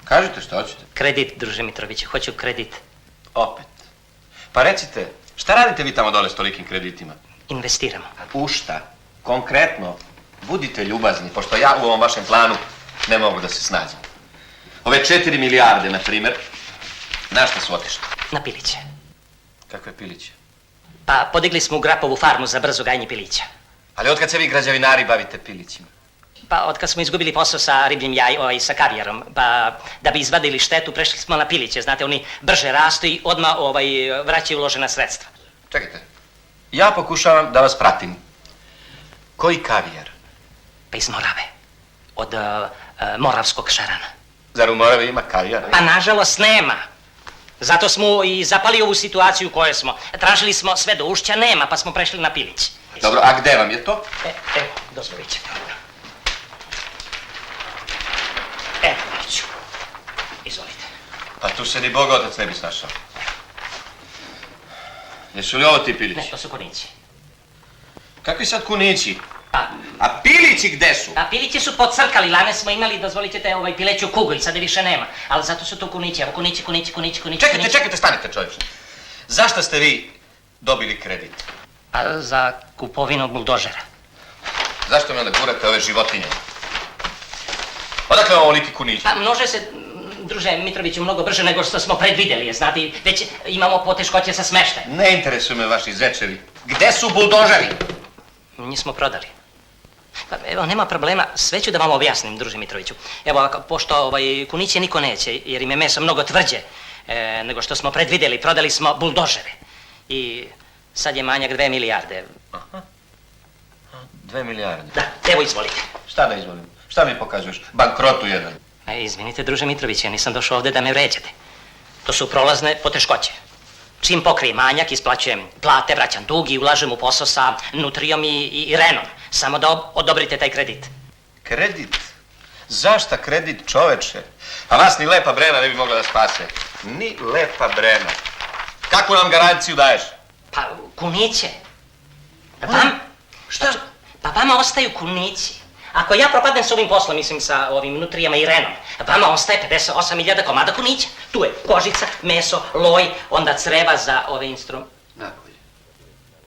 Kažite što hoćete. Kredit, druže Mitrović, hoću kredit. Opet. Pa recite, šta radite vi tamo dole s tolikim kreditima? Investiramo. U šta? Konkretno, budite ljubazni, pošto ja u ovom vašem planu ne mogu da se snađem. Ove 4 milijarde, na primjer, na šta su otišli? Na piliće. Kakve piliće? Pa podigli smo u Grapovu farmu za brzo gajnje pilića. Ali otkad se vi građevinari bavite pilićima? Pa otkad smo izgubili posao sa ribljim sa kavijarom, pa da bi izvadili štetu prešli smo na piliće, znate, oni brže rastu i odmah vraćaju uložena sredstva. Čekajte, ja pokušavam da vas pratim. Koji kavijar? Pa iz Morave, od moravskog šarana. Zar u Moravi ima kavijar? Pa nažalost nema. Zato smo i zapali ovu situaciju u kojoj smo. Tražili smo sve do ušća, nema, pa smo prešli na pilić. Dobro, a gde vam je to? Evo, dozvolit ćete. Evo, neću. Izvolite. Pa tu se ni Boga otac ne bi snašao. Jesu li ovo ti pilići? Ne, to su kunići. Kakvi sad kunići? Pa, A pilići gde su? a pilići su podcrkali, lane smo imali, dozvolit ćete, pileću kugu i sada više nema. Ali zato su tu kunići, evo kunići. Čekajte, stanite čovječe. Zašto ste vi dobili kredit? Pa za kupovinu buldožera. Zašto mi onda gurate ove životinje? Odakle vam ovoliki kunići? Pa množe se, druže Mitroviću, mnogo brže nego što smo predvidjeli, znate, već imamo poteškoće sa smeštajem. Ne interesuju me vaši zečevi. Gde su buldožeri? Njih smo prodali. Pa evo, nema problema, sve ću da vam objasnim, druže Mitroviću. Evo, pošto kuniće niko neće, jer im je meso mnogo tvrđe nego što smo predvidjeli, prodali smo buldožere. I sad je manjak 2 milijarde. Aha. 2 milijarde? Da, evo izvolite. Šta da izvolim? Šta mi pokazuješ? Bankrotu jedan. Izvinite, druže Mitrović, ja nisam došao ovdje da me vređate. To su prolazne poteškoće. Čim pokrije manjak, isplaćujem plate, vraćam dug i ulažem u posao sa Nutrijom i Renom. Samo da odobrite taj kredit. Kredit? Zašta kredit, čoveče? A vas ni Lepa Brena ne bi mogla da spase. Ni Lepa Brena. Kakvu nam garanciju daješ? Pa, kuniće. Vam? Šta? Pa vama ostaju kunići. Ako ja propadnem s ovim poslom, mislim sa ovim Nutrijama i Renom, vama ostaje 58.000 komada kunića. Tu je kožica, meso, loj, onda creva za ove instrumente.